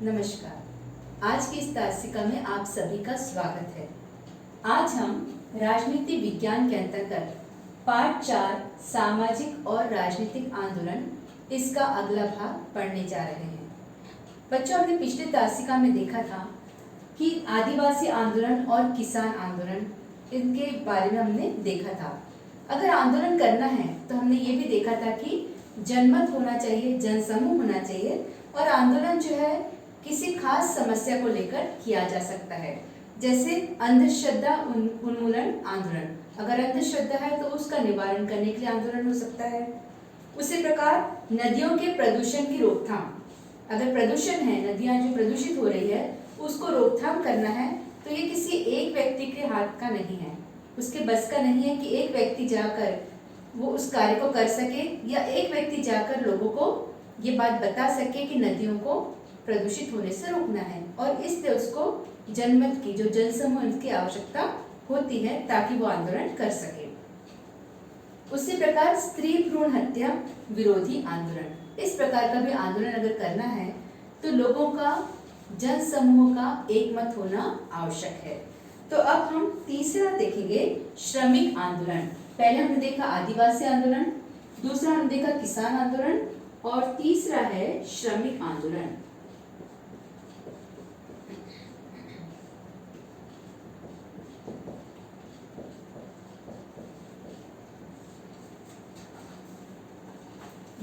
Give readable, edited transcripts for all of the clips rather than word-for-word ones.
नमस्कार। आज की इस तासिका में आप सभी का स्वागत है। आज हम राजनीति विज्ञान के अंतर्गत पाठ 4 सामाजिक और राजनीतिक आंदोलन इसका अगला भाग पढ़ने जा रहे हैं। बच्चों, हमने पिछले तासिका में देखा था कि आदिवासी आंदोलन और किसान आंदोलन इनके बारे में हमने देखा था। अगर आंदोलन करना है तो हमने ये भी देखा था कि जनमत होना चाहिए, जनसमूह होना चाहिए और आंदोलन जो है किसी खास समस्या को लेकर किया जा सकता है। जैसे अंधश्रद्धा उन्मूलन आंदोलन, अगर अंधश्रद्धा है तो उसका निवारण करने के लिए आंदोलन हो सकता है। उसी प्रकार नदियों के प्रदूषण की रोकथाम, अगर प्रदूषण है, नदियां जो प्रदूषित हो रही है उसको रोकथाम करना है तो ये किसी एक व्यक्ति के हाथ का नहीं है, उसके बस का नहीं है कि एक व्यक्ति जाकर वो उस कार्य को कर सके या एक व्यक्ति जाकर लोगों को ये बात बता सके कि नदियों को प्रदूषित होने से रोकना है, और इसलिए उसको जनमत की, जो जनसमूह की आवश्यकता होती है ताकि वो आंदोलन कर सके। उसी प्रकार स्त्री भ्रूण हत्या विरोधी आंदोलन, इस प्रकार का भी आंदोलन अगर करना है तो लोगों का, जनसमूह का एकमत होना आवश्यक है। तो अब हम तीसरा देखेंगे, श्रमिक आंदोलन। पहले हमने देखा आदिवासी आंदोलन, दूसरा हमने देखा किसान आंदोलन और तीसरा है श्रमिक आंदोलन।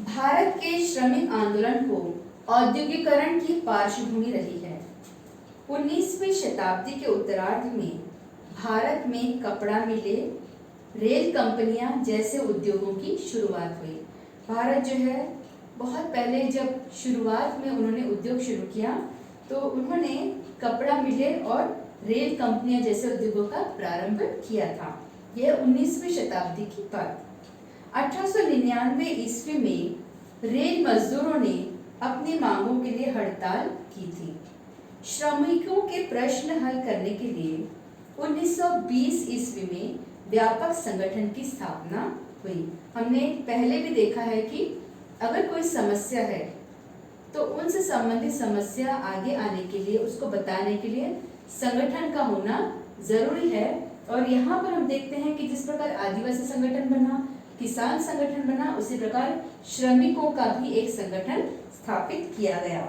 भारत के श्रमिक आंदोलन को औद्योगिकरण की पार्श्वभूमि रही है। 19वीं शताब्दी के उत्तरार्ध में भारत में कपड़ा मिलें, रेल कंपनियां जैसे उद्योगों की शुरुआत हुई। भारत जो है बहुत पहले जब शुरुआत में उन्होंने उद्योग शुरू किया तो उन्होंने कपड़ा मिलें और रेल कंपनियां जैसे उद्योगों का प्रारंभ किया था। यह 19वीं शताब्दी की बात। 1899 ईस्वी में रेल मजदूरों ने अपनी मांगों के लिए हड़ताल की थी। श्रमिकों के प्रश्न हल करने के लिए 1920 ईस्वी में व्यापक संगठन की स्थापना हुई। हमने पहले भी देखा है कि अगर कोई समस्या है तो उनसे संबंधित समस्या आगे आने के लिए, उसको बताने के लिए संगठन का होना जरूरी है। और यहाँ पर हम देखते हैं कि जिस प्रकार आदिवासी संगठन बना, किसान संगठन बना, उसी प्रकार श्रमिकों का भी एक संगठन स्थापित किया गया।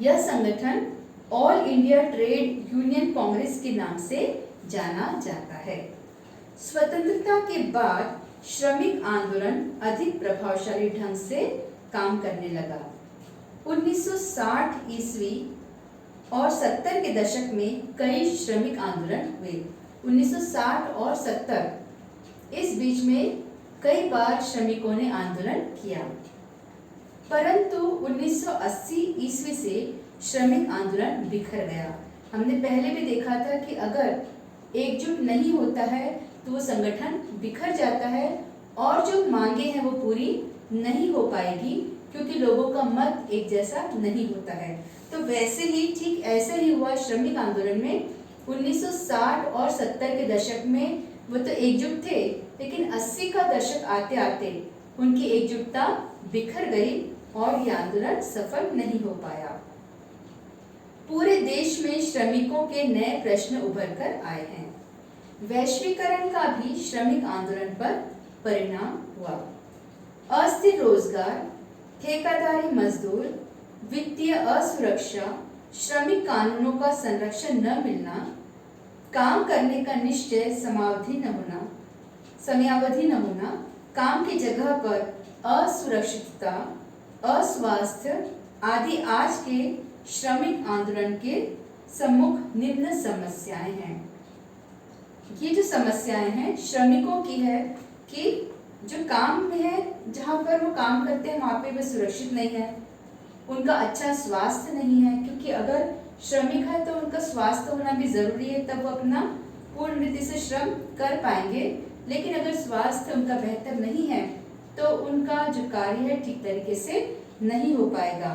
यह संगठन all India trade union Congress के नाम से जाना जाता है। स्वतंत्रता के बाद श्रमिक आंदोलन अधिक प्रभावशाली ढंग से काम करने लगा। 1960 ईस्वी और 70 के दशक में कई श्रमिक आंदोलन हुए। 1960 और 70 इस बीच में कई बार श्रमिकों ने आंदोलन किया, परंतु 1980 ईस्वी से श्रमिक आंदोलन बिखर गया। हमने पहले भी देखा था कि अगर एकजुट नहीं होता है तो वो संगठन बिखर जाता है और जो मांगे हैं वो पूरी नहीं हो पाएगी, क्योंकि लोगों का मत एक जैसा नहीं होता है। तो वैसे ही, ठीक ऐसा ही हुआ श्रमिक आंदोलन में। 1960 और 70 के दशक में वो तो एकजुट थे, लेकिन 80 का दशक आते आते उनकी एकजुटता बिखर गई और ये आंदोलन सफल नहीं हो पाया। पूरे देश में श्रमिकों के नए प्रश्न उभर कर आए हैं। वैश्वीकरण का भी श्रमिक आंदोलन पर परिणाम हुआ। अस्थिर रोजगार, ठेकेदारी मजदूर, वित्तीय असुरक्षा, श्रमिक कानूनों का संरक्षण न मिलना, काम करने का निश्चय समयावधि न होना, काम की जगह पर असुरक्षितता, अस्वास्थ्य आदि आज के श्रमिक आंदोलन के सम्मुख निम्न समस्याएं हैं। ये जो समस्याएं हैं श्रमिकों की है कि जो काम में है, जहाँ पर वो काम करते हैं वहाँ पे वे सुरक्षित नहीं है, उनका अच्छा स्वास्थ्य नहीं है, क्योंकि अगर श्रमिक है तो उनका स्वास्थ्य होना भी जरूरी है, तब वो अपना पूर्ण रीति से श्रम कर पाएंगे। लेकिन अगर स्वास्थ्य उनका बेहतर नहीं है तो उनका जो कार्य है ठीक तरीके से नहीं हो पाएगा।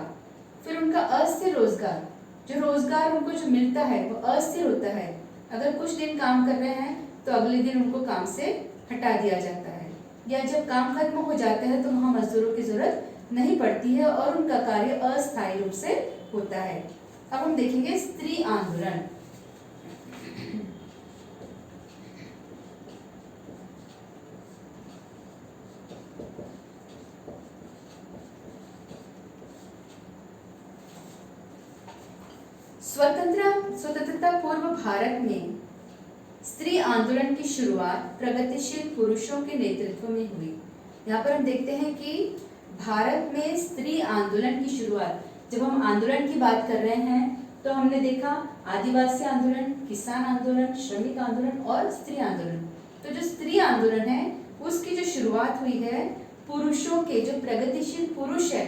फिर उनका अस्थिर रोजगार, जो रोजगार उनको जो मिलता है वो अस्थिर होता है। अगर कुछ दिन काम कर रहे हैं तो अगले दिन उनको काम से हटा दिया जाता है, या जब काम खत्म हो जाता है तो वहाँ मजदूरों की जरूरत नहीं पड़ती है और उनका कार्य अस्थायी रूप से होता है। अब हम देखेंगे स्त्री आंदोलन। स्वतंत्रता पूर्व भारत में स्त्री आंदोलन की शुरुआत प्रगतिशील पुरुषों के नेतृत्व में हुई। यहाँ पर हम देखते हैं कि भारत में स्त्री आंदोलन की शुरुआत, जब हम आंदोलन की बात कर रहे हैं तो हमने देखा आदिवासी आंदोलन, किसान आंदोलन, श्रमिक आंदोलन और स्त्री आंदोलन। तो जो स्त्री आंदोलन है उसकी जो शुरुआत हुई है पुरुषों के, जो प्रगतिशील पुरुष है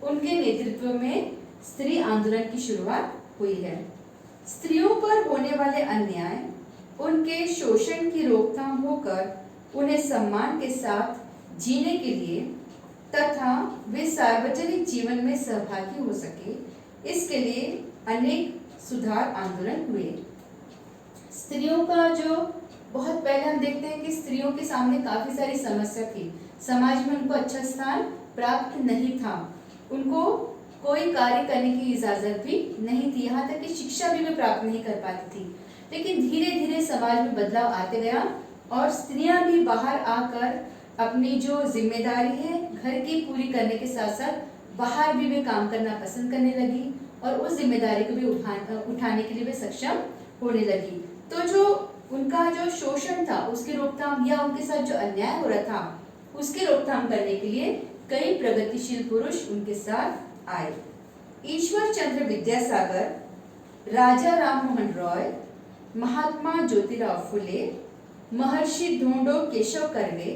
उनके नेतृत्व में स्त्री आंदोलन की शुरुआत हुई है। स्त्रियों पर होने वाले अन्याय, उनके शोषण की रोकथाम होकर उन्हें सम्मान के साथ जीने के लिए तथा वे सार्वजनिक जीवन में सहभागी हो सके, इसके लिए अनेक सुधार आंदोलन हुए। स्त्रियों का जो बहुत पहले हम देखते हैं कि स्त्रियों के सामने काफी सारी समस्या थी, समाज में उनको अच्छा स्थान प्राप्त नहीं था, उनको कोई कार्य करने की इजाजत भी नहीं थी, यहाँ तक कि शिक्षा भी वे प्राप्त नहीं कर पाती थी। लेकिन धीरे धीरे समाज में बदलाव आते गया और स्त्रियां भी बाहर आकर अपनी जो जिम्मेदारी है घर की पूरी करने के साथ साथ बाहर भी वे काम करना पसंद करने लगी और उस जिम्मेदारी को भी उठाने के लिए वे सक्षम होने लगी। तो जो उनका जो शोषण था उसकी रोकथाम या उनके साथ जो अन्याय हो रहा था उसकी रोकथाम करने के लिए कई प्रगतिशील पुरुष उनके साथ आए। ईश्वर चंद्र विद्यासागर, राजा राम मोहन रॉय, महात्मा ज्योतिराव फुले, महर्षि ढोंडो केशव कर्वे,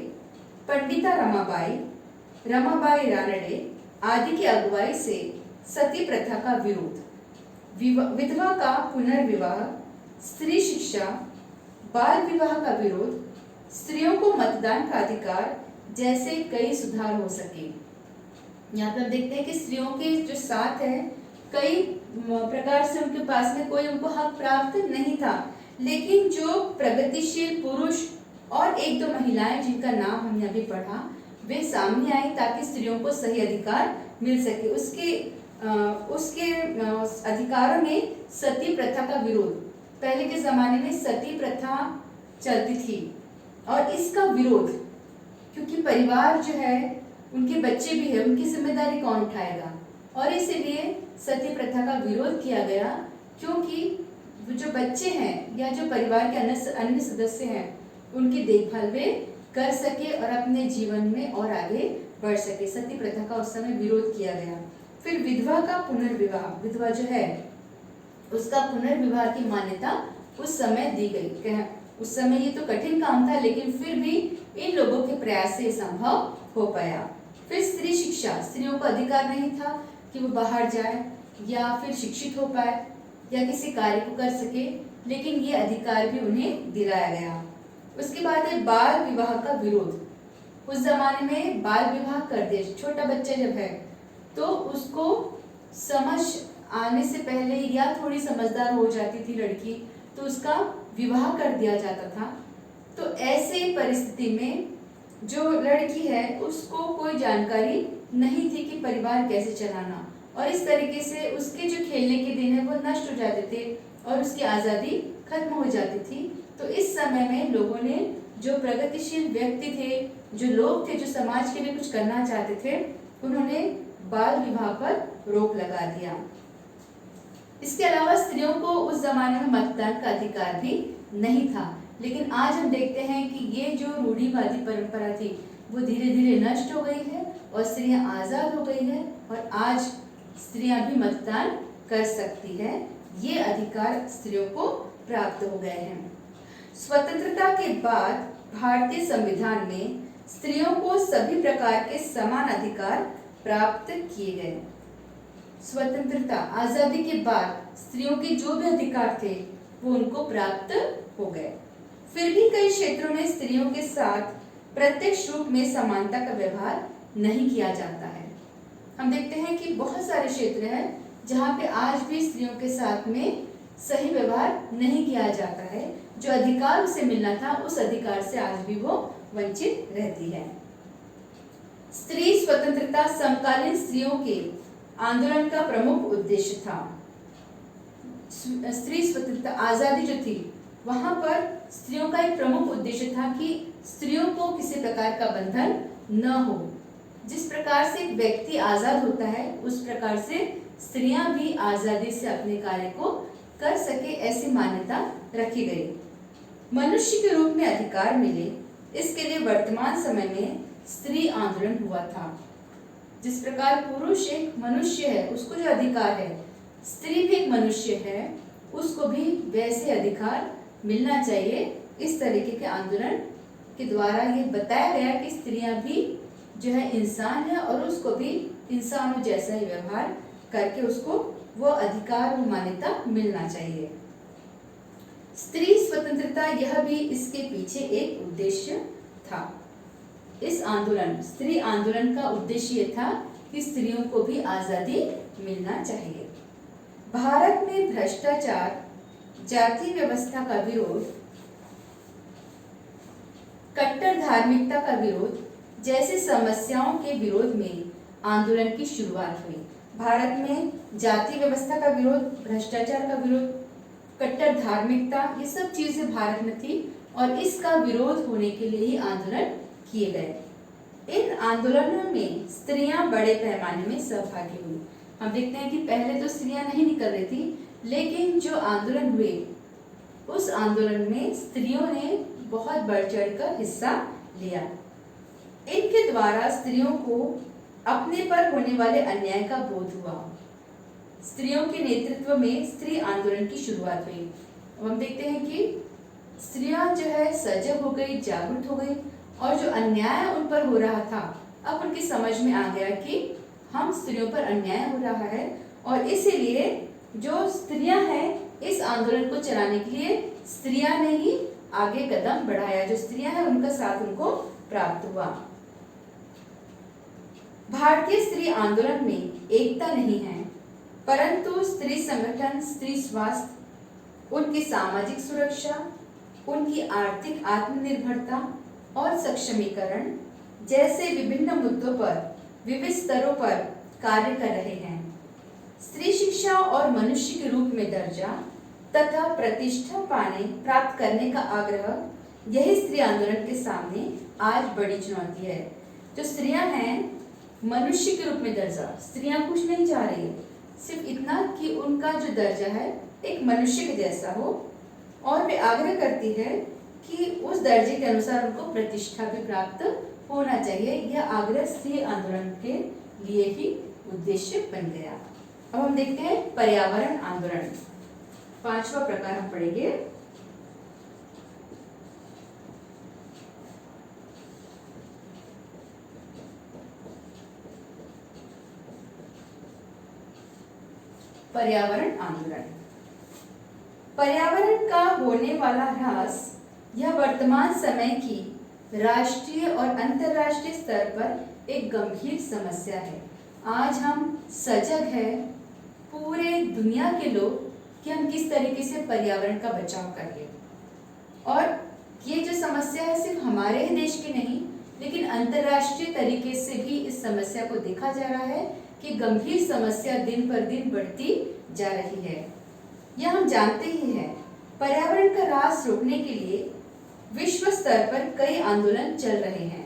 पंडिता रमाबाई रानडे आदि की अगुवाई से सती प्रथा का विरोध, विधवा का पुनर्विवाह, स्त्री शिक्षा, बाल विवाह का विरोध, स्त्रियों को मतदान का अधिकार जैसे कई सुधार हो सके। यहाँ पे हम देखते हैं कि स्त्रियों के जो साथ है कई प्रकार से उनके पास में कोई उनको हक प्राप्त नहीं था, लेकिन जो प्रगतिशील पुरुष और एक दो महिलाएं जिनका नाम हमने अभी पढ़ा वे सामने आई ताकि स्त्रियों को सही अधिकार मिल सके। उसके अधिकारों में सती प्रथा का विरोध, पहले के जमाने में सती प्रथा चलती थी और इसका विरोध, क्योंकि परिवार जो है उनके बच्चे भी है, उनकी जिम्मेदारी कौन उठाएगा, और इसीलिए सती प्रथा का विरोध किया गया, क्योंकि जो बच्चे हैं या जो परिवार के अन्य सदस्य हैं उनकी देखभाल वे कर सके और अपने जीवन में और आगे बढ़ सके। सती प्रथा का उस समय विरोध किया गया। फिर विधवा का पुनर्विवाह, विधवा जो है उसका पुनर्विवाह की मान्यता उस समय दी गई। उस समय ये तो कठिन काम था, लेकिन फिर भी इन लोगों के प्रयास से संभव हो पाया। फिर स्त्री शिक्षा, स्त्रियों को अधिकार नहीं था कि वो बाहर जाए या फिर शिक्षित हो पाए या किसी कार्य को कर सके, लेकिन ये अधिकार भी उन्हें दिलाया गया। उसके बाद है बाल विवाह का विरोध। उस जमाने में बाल विवाह कर दिया, छोटा बच्चा जब है तो उसको समझ आने से पहले या थोड़ी समझदार हो जाती थी लड़की तो उसका विवाह कर दिया जाता था। तो ऐसे परिस्थिति में जो लड़की है उसको कोई जानकारी नहीं थी कि परिवार कैसे चलाना, और इस तरीके से उसके जो खेलने के दिन है वो नष्ट हो जाते थे और उसकी आज़ादी खत्म हो जाती थी। तो इस समय में लोगों ने, जो प्रगतिशील व्यक्ति थे, जो लोग थे जो समाज के लिए कुछ करना चाहते थे, उन्होंने बाल विवाह पर रोक लगा दिया। इसके अलावा स्त्रियों को उस जमाने में मतदान का अधिकार भी नहीं था, लेकिन आज हम देखते हैं कि ये जो रूढ़िवादी परंपरा थी वो धीरे धीरे नष्ट हो गई है और स्त्रियां आज़ाद हो गई है और आज स्त्रियां भी मतदान कर सकती है। ये अधिकार स्त्रियों को प्राप्त हो गए हैं। स्वतंत्रता के बाद भारतीय संविधान में स्त्रियों को सभी प्रकार के समान अधिकार प्राप्त किए गए। स्वतंत्रता, आजादी के बाद स्त्रियों के जो भी अधिकार थे वो उनको प्राप्त हो गए। फिर भी कई क्षेत्रों में स्त्रियों के साथ प्रत्यक्ष रूप में समानता का व्यवहार नहीं किया जाता है। हम देखते हैं कि बहुत सारे क्षेत्र हैं जहाँ पे आज भी स्त्रियों के साथ में सही व्यवहार नहीं किया जाता है। जो अधिकार उसे मिलना था उस अधिकार से आज भी वो वंचित रहती है। स्त्री स्वतंत्रता समकालीन स्त्रियों के आंदोलन का प्रमुख उद्देश्य था। स्त्री स्वतंत्रता आजादी जो थी वहां पर स्त्रियों का एक प्रमुख उद्देश्य था कि स्त्रियों को किसी प्रकार का बंधन न हो। जिस प्रकार से एक व्यक्ति आजाद होता है उस प्रकार से स्त्रियां भी आजादी से अपने कार्य को कर सके, ऐसी मान्यता रखी गई। मनुष्य के रूप में अधिकार मिले, इसके लिए वर्तमान समय में स्त्री आंदोलन हुआ था। जिस प्रकार पुरुष एक मनुष्य है, उसको जो अधिकार है, स्त्री भी एक मनुष्य है, उसको भी वैसे अधिकार मिलना चाहिए। इस तरीके के आंदोलन के द्वारा ये बताया गया कि स्त्रियां भी जो है इंसान है और उसको भी इंसानों जैसा ही व्यवहार करके उसको वो अधिकार वो मान्यता मिलना चाहिए। स्त्री स्वतंत्रता यह भी इसके पीछे एक उद्देश्य था। इस आंदोलन स्त्री आंदोलन का उद्देश्य ये था कि स्त्रियों को भी आजादी मिलना चाहिए। भारत में भ्रष्टाचार, जाति व्यवस्था का विरोध, कट्टर धार्मिकता का विरोध जैसी समस्याओं के विरोध में आंदोलन की शुरुआत हुई। भारत में जाति व्यवस्था का विरोध, भ्रष्टाचार का विरोध, कट्टर धार्मिकता, ये सब चीजें भारत में थी और इसका विरोध होने के लिए ही आंदोलन किए गए। इन आंदोलनों में स्त्रियां बड़े पैमाने में सहभागी हुई। हम देखते हैं कि पहले तो स्त्रियां नहीं निकल रही थी, लेकिन जो आंदोलन हुए उस आंदोलन में स्त्रियों ने बहुत बढ़ चढ़कर हिस्सा लिया। इनके द्वारा स्त्रियों को अपने पर होने वाले अन्याय का बोध हुआ। स्त्रियों के नेतृत्व में स्त्री आंदोलन की शुरुआत हुई। अब हम देखते हैं कि स्त्रियां जो है सजग हो गई, जागरूक हो गई और जो अन्याय उन पर हो रहा था अब उनकी समझ में आ गया कि हम स्त्रियों पर अन्याय हो रहा है और इसीलिए जो स्त्रियां हैं इस आंदोलन को चलाने के लिए स्त्रियां ने ही आगे कदम बढ़ाया। जो स्त्रियां हैं उनका साथ उनको प्राप्त हुआ। भारतीय स्त्री आंदोलन में एकता नहीं है, परंतु स्त्री संगठन, स्त्री स्वास्थ्य, उनकी सामाजिक सुरक्षा, उनकी आर्थिक आत्मनिर्भरता और सक्षमीकरण जैसे विभिन्न मुद्दों पर विविध स्तरों पर कार्य कर रहे हैं। स्त्री शिक्षा और मनुष्य के रूप में दर्जा तथा प्रतिष्ठा प्राप्त करने का आग्रह, यही स्त्री आंदोलन के सामने आज बड़ी चुनौती है। जो स्त्रियां हैं मनुष्य के रूप में दर्जा, स्त्रियां कुछ नहीं चाह रही है, सिर्फ इतना कि उनका जो दर्जा है एक मनुष्य के जैसा हो और वे आग्रह करती है कि उस दर्जे के अनुसार उनको प्रतिष्ठा भी प्राप्त होना चाहिए। यह आग्रह स्त्री आंदोलन के लिए ही उद्देश्य बन गया। अब हम देखते हैं पर्यावरण आंदोलन। पांचवा प्रकार हम पढ़ेंगे। पर्यावरण आंदोलन। पर्यावरण का होने वाला ह्रास यह वर्तमान समय की राष्ट्रीय और अंतर्राष्ट्रीय स्तर पर एक गंभीर समस्या है। आज हम सजग हैं पूरे दुनिया के लोग कि हम किस तरीके से पर्यावरण का बचाव करें और ये जो समस्या है सिर्फ हमारे ही देश की नहीं लेकिन अंतर्राष्ट्रीय तरीके से भी इस समस्या को देखा जा रहा है कि गंभीर समस्या दिन पर दिन बढ़ती जा रही है। यह हम जानते ही हैं। पर्यावरण का ह्रास रोकने के लिए विश्व स्तर पर कई आंदोलन चल रहे हैं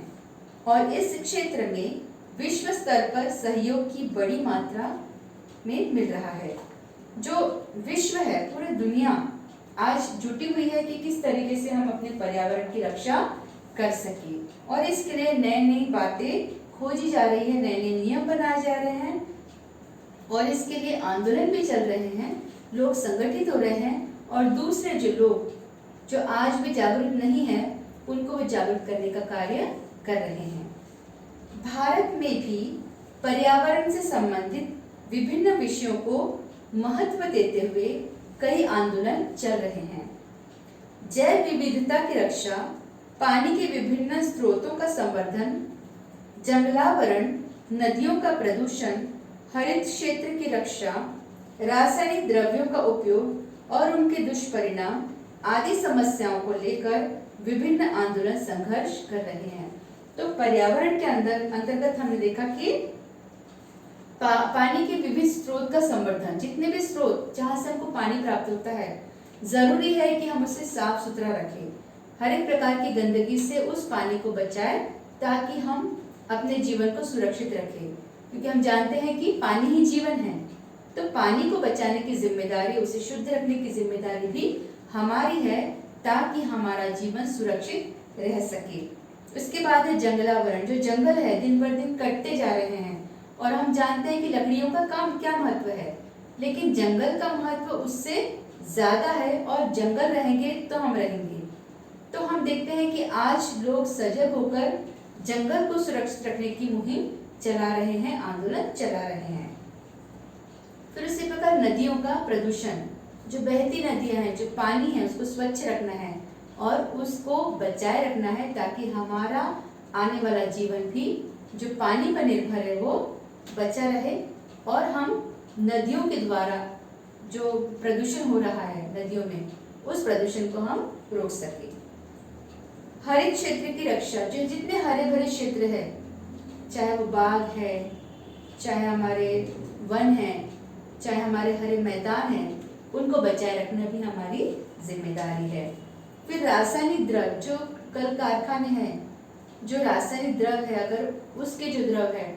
और इस क्षेत्र में विश्व स्तर पर सहयोग की बड़ी मात्रा में मिल रहा है। जो विश्व है, पूरी दुनिया आज जुटी हुई है कि किस तरीके से हम अपने पर्यावरण की रक्षा कर सकें और इसके लिए नई नई बातें खोजी जा रही है, नए नए नियम बनाए जा रहे हैं और इसके लिए आंदोलन भी चल रहे हैं। लोग संगठित हो रहे हैं और दूसरे जो लोग जो आज भी जागरूक नहीं है उनको भी जागरूक करने का कार्य कर रहे हैं। भारत में भी पर्यावरण से संबंधित विभिन्न विषयों को महत्व देते हुए कई आंदोलन चल रहे हैं। जैव विविधता की रक्षा, पानी के विभिन्न स्रोतों का संवर्धन, जंगलावरण, नदियों का प्रदूषण, हरित क्षेत्र की रक्षा, रासायनिक द्रव्यों का उपयोग और उनके दुष्परिणाम आदि समस्याओं को लेकर विभिन्न आंदोलन संघर्ष कर रहे हैं। तो पर्यावरण के अंतर्गत हमने देखा कि पानी के विभिन्न स्रोत का संवर्धन, जितने भी स्रोत जहाँ से हमको पानी प्राप्त होता है, जरूरी है कि हम उसे साफ सुथरा रखें, हर एक प्रकार की गंदगी से उस पानी को बचाएं, ताकि हम अपने जीवन को सुरक्षित रखें, क्योंकि हम जानते हैं कि पानी ही जीवन है। तो पानी को बचाने की जिम्मेदारी, उसे शुद्ध रखने की जिम्मेदारी भी हमारी है, ताकि हमारा जीवन सुरक्षित रह सके। उसके बाद है जंगलावरण। जो जंगल है दिन पर दिन कटते जा रहे हैं, और हम जानते हैं कि लकड़ियों का काम क्या महत्व है, लेकिन जंगल का महत्व उससे ज्यादा है, और जंगल रहेंगे तो हम रहेंगे। तो हम देखते हैं कि आज लोग सजग होकर जंगल को सुरक्षित रखने की मुहिम चला रहे हैं, आंदोलन चला रहे हैं। फिर उसी प्रकार नदियों का प्रदूषण, जो बहती नदियां हैं, जो पानी है, उसको स्वच्छ रखना है और उसको बचाए रखना है, ताकि हमारा आने वाला जीवन भी जो पानी पर निर्भर है वो बचा रहे, और हम नदियों के द्वारा जो प्रदूषण हो रहा है नदियों में, उस प्रदूषण को हम रोक सके। हरित क्षेत्र की रक्षा, जो जितने हरे भरे क्षेत्र है, चाहे वो बाग है, चाहे हमारे वन है, चाहे हमारे हरे मैदान हैं, उनको बचाए रखना भी हमारी जिम्मेदारी है। फिर रासायनिक द्रव, जो कल कारखाने हैं, जो रासायनिक द्रव है, अगर उसके जो द्रव है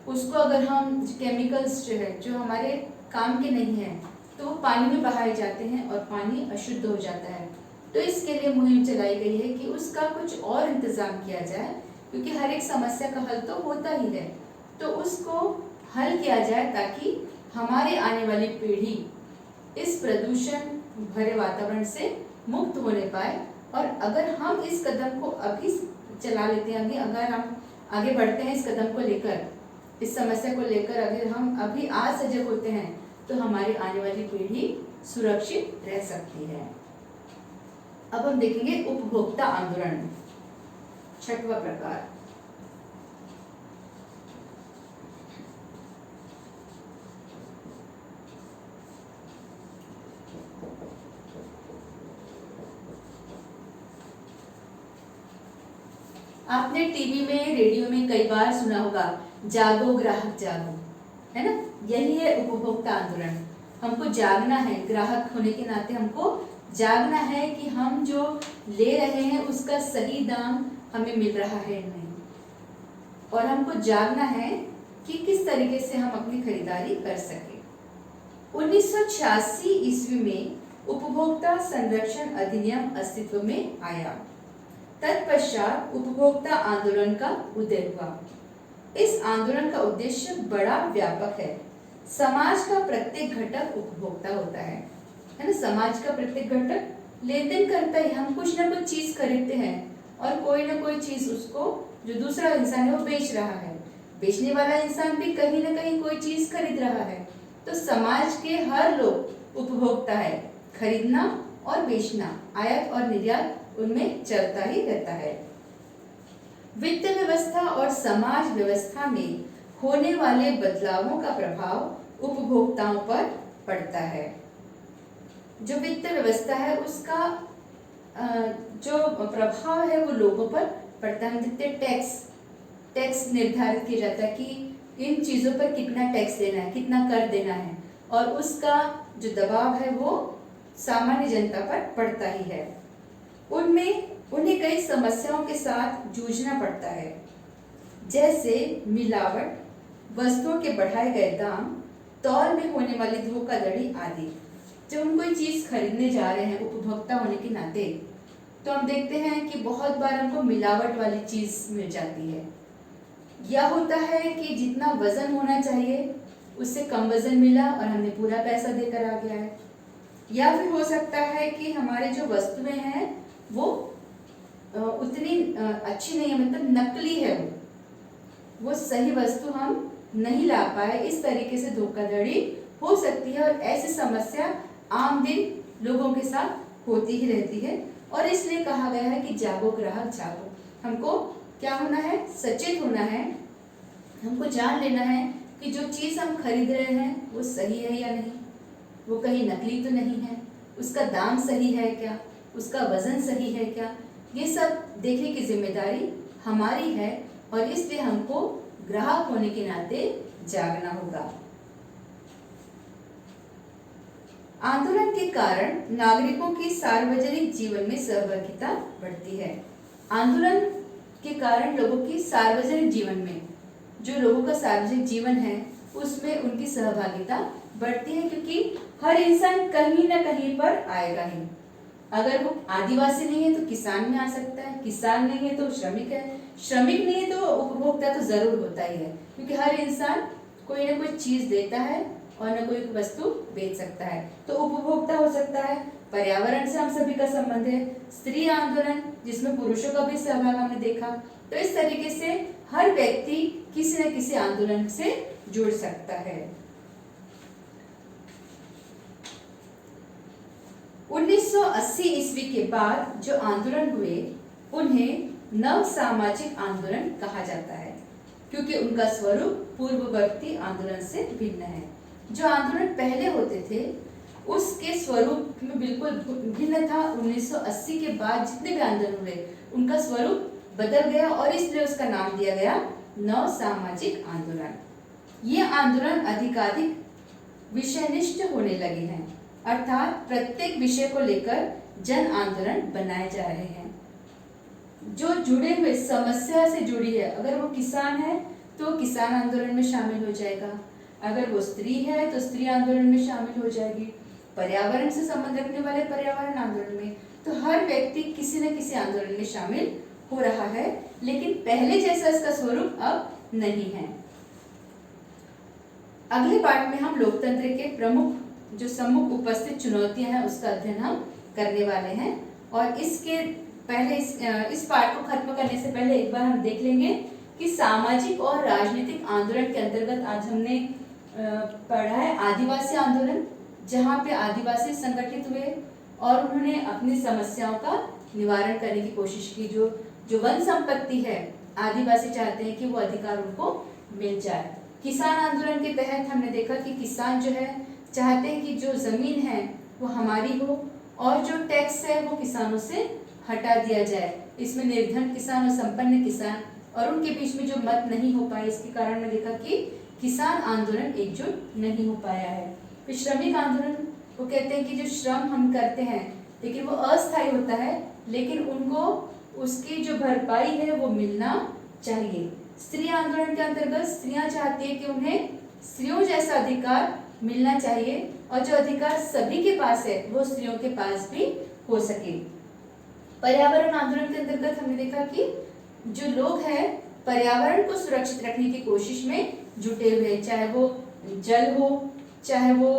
उसको अगर हम केमिकल्स जो है जो हमारे काम के नहीं है, तो वो पानी में बहाए जाते हैं और पानी अशुद्ध हो जाता है। तो इसके लिए मुहिम चलाई गई है कि उसका कुछ और इंतजाम किया जाए, क्योंकि हर एक समस्या का हल तो होता ही है, तो उसको हल किया जाए, ताकि हमारे आने वाली पीढ़ी इस प्रदूषण भरे वातावरण से मुक्त होने पाए। और अगर हम इस कदम को अभी चला लेते हैं, अगर हम आगे बढ़ते हैं इस कदम को लेकर, इस समस्या को लेकर अगर हम अभी आज सजग होते हैं, तो हमारी आने वाली पीढ़ी सुरक्षित रह सकती है। अब हम देखेंगे उपभोक्ता आंदोलन, छठवां प्रकार। आपने टीवी में, रेडियो में कई बार सुना होगा, जागो ग्राहक जागो, है ना? यही है उपभोक्ता आंदोलन। हमको जागना है, ग्राहक होने के नाते हमको जागना है कि हम जो ले रहे हैं उसका सही दाम हमें मिल रहा है नहीं, और हमको जागना है कि किस तरीके से हम अपनी खरीदारी कर सके। 1986 ईस्वी में उपभोक्ता संरक्षण अधिनियम अस्तित्व में आया। तत्पश्चात उपभोक्ता आंदोलन का उदय हुआ। इस आंदोलन का उद्देश्य बड़ा व्यापक है। समाज का प्रत्येक घटक उपभोक्ता होता है ना? समाज का प्रत्येक घटक लेन देन करता है। हम कुछ ना कुछ चीज खरीदते हैं, और कोई ना कोई चीज उसको जो दूसरा इंसान है वो बेच रहा है, बेचने वाला इंसान भी कहीं ना कहीं कोई चीज खरीद रहा है। तो समाज के हर लोग उपभोक्ता है, खरीदना और बेचना, आयात और निर्यात उनमें चलता ही रहता है। वित्त व्यवस्था और समाज व्यवस्था में होने वाले बदलावों का प्रभाव उपभोक्ताओं पर पड़ता है। जो वित्त व्यवस्था है उसका जो प्रभाव है वो लोगों पर पड़ता है। देखते टैक्स निर्धारित किया जाता है कि इन चीजों पर कितना टैक्स देना है, कितना कर देना है, और उसका जो दबाव है वो सामान्य जनता पर पड़ता ही है। उन्हें कई समस्याओं के साथ जूझना पड़ता है, जैसे मिलावट, वस्तुओं के बढ़ाए गए दाम, तौल में होने वाली धोखाधड़ी आदि। जब हम कोई चीज खरीदने जा रहे हैं उपभोक्ता होने के नाते, तो हम देखते हैं कि बहुत बार हमको मिलावट वाली चीज मिल जाती है, या होता है कि जितना वजन होना चाहिए उससे कम वजन मिला और हमने पूरा पैसा देकर आ गया है। या फिर हो सकता है कि हमारे जो वस्तुएं हैं वो उतनी अच्छी नहीं है, मतलब नकली है, वो सही वस्तु हम नहीं ला पाए, इस तरीके से धोखाधड़ी हो सकती है। और ऐसी समस्या आम दिन लोगों के साथ होती ही रहती है, और इसलिए कहा गया है कि जागो ग्राहक जागो। हमको क्या होना है? सचेत होना है। हमको जान लेना है कि जो चीज हम खरीद रहे हैं वो सही है या नहीं, वो कहीं नकली तो नहीं है, उसका दाम सही है क्या, उसका वजन सही है क्या, ये सब देखने की जिम्मेदारी हमारी है और इसलिए हमको ग्राहक होने के नाते जागना होगा। आंदोलन के कारण नागरिकों की सार्वजनिक जीवन में सहभागिता बढ़ती है। आंदोलन के कारण लोगों की सार्वजनिक जीवन में, जो लोगों का सार्वजनिक जीवन है उसमें उनकी सहभागिता बढ़ती है, क्योंकि हर इंसान कहीं ना कहीं पर आएगा ही। अगर वो आदिवासी नहीं है तो किसान में आ सकता है, किसान नहीं है तो श्रमिक है, श्रमिक नहीं है तो उपभोक्ता तो जरूर होता ही है, क्योंकि हर इंसान कोई ना कोई चीज देता है और न कोई वस्तु बेच सकता है। तो उपभोक्ता हो सकता है। पर्यावरण से हम सभी का संबंध है। स्त्री आंदोलन जिसमें पुरुषों का भी सहभाग हमने देखा। तो इस तरीके से हर व्यक्ति किसी न किसी आंदोलन से जुड़ सकता है। 1980 ईस्वी के बाद जो आंदोलन हुए उन्हें नव सामाजिक आंदोलन कहा जाता है, क्योंकि उनका स्वरूप पूर्ववर्ती आंदोलन से भिन्न है। जो आंदोलन पहले होते थे उसके स्वरूप में बिल्कुल भिन्न था। 1980 के बाद जितने भी आंदोलन हुए उनका स्वरूप बदल गया और इसलिए उसका नाम दिया गया नव सामाजिक आंदोलन। ये आंदोलन अधिकाधिक विषयनिष्ठ होने लगे हैं, अर्थात प्रत्येक विषय को लेकर जन आंदोलन बनाए जा रहे हैं। जो जुड़े हुए समस्या से जुड़ी है, अगर वो किसान है तो किसान आंदोलन में शामिल हो जाएगा, अगर वो स्त्री है तो स्त्री आंदोलन में शामिल हो जाएगी, पर्यावरण से संबंध रखने वाले पर्यावरण आंदोलन में। तो हर व्यक्ति किसी न किसी आंदोलन में शामिल हो रहा है, लेकिन पहले जैसा इसका स्वरूप अब नहीं है। अगले पाठ में हम लोकतंत्र के प्रमुख जो सम्मुख उपस्थित चुनौतियां हैं उसका अध्ययन हम करने वाले हैं। और इसके पहले इस पाठ को खत्म करने से पहले एक बार हम देख लेंगे कि सामाजिक और राजनीतिक आंदोलन के अंतर्गत आज हमने पढ़ा है आदिवासी आंदोलन, जहाँ पे आदिवासी संगठित हुए और उन्होंने अपनी समस्याओं का निवारण करने की कोशिश की। जो वन संपत्ति है आदिवासी चाहते हैं कि वो अधिकार उनको मिल जाए। किसान आंदोलन के तहत हमने देखा कि किसान जो है चाहते हैं कि जो जमीन है वो हमारी हो और जो टैक्स है वो किसानों से हटा दिया जाए। इसमें निर्धन किसान और संपन्न किसान और उनके बीच में जो मत नहीं हो पाए, इसके कारण मैंने देखा कि किसान आंदोलन एकजुट नहीं हो पाया है। फिर श्रमिक आंदोलन, वो कहते हैं कि जो श्रम हम करते हैं लेकिन वो अस्थायी होता है, लेकिन उनको उसकी जो भरपाई है वो मिलना चाहिए। स्त्री आंदोलन के अंतर्गत स्त्रियां चाहती है कि उन्हें स्त्रियों जैसा अधिकार मिलना चाहिए और जो अधिकार सभी के पास है वो स्त्रियों के पास भी हो सके। पर्यावरण आंदोलन के अंतर्गत हमने देखा कि जो लोग हैं पर्यावरण को सुरक्षित रखने की कोशिश में जुटे हुए, चाहे वो जल हो, चाहे वो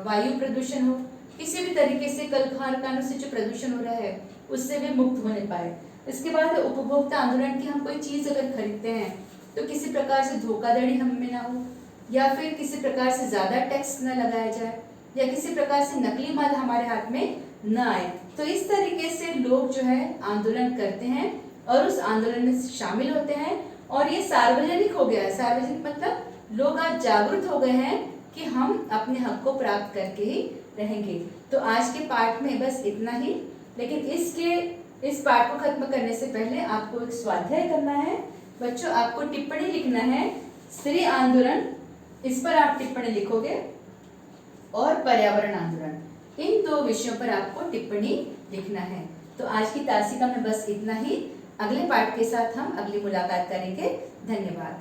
वायु प्रदूषण हो, किसी भी तरीके से कल कारखानों से जो प्रदूषण हो रहा है उससे भी मुक्त होने पाए। इसके बाद उपभोक्ता आंदोलन की हम कोई चीज अगर खरीदते हैं तो किसी प्रकार से धोखाधड़ी हम में ना हो, या फिर किसी प्रकार से ज्यादा टैक्स न लगाया जाए, या किसी प्रकार से नकली माल हमारे हाथ में न आए। तो इस तरीके से लोग जो है आंदोलन करते हैं और उस आंदोलन में शामिल होते हैं और ये सार्वजनिक हो गया है। सार्वजनिक मतलब लोग आज जागरूक हो गए हैं कि हम अपने हक को प्राप्त करके ही रहेंगे। तो आज के पाठ में बस इतना ही, लेकिन इस पाठ को खत्म करने से पहले आपको एक स्वाध्याय करना है। बच्चों, आपको टिप्पणी लिखना है। स्त्री आंदोलन, इस पर आप टिप्पणी लिखोगे, और पर्यावरण आंदोलन, इन दो विषयों पर आपको टिप्पणी लिखना है। तो आज की तासिका में बस इतना ही। अगले पाठ के साथ हम अगली मुलाकात करेंगे। धन्यवाद।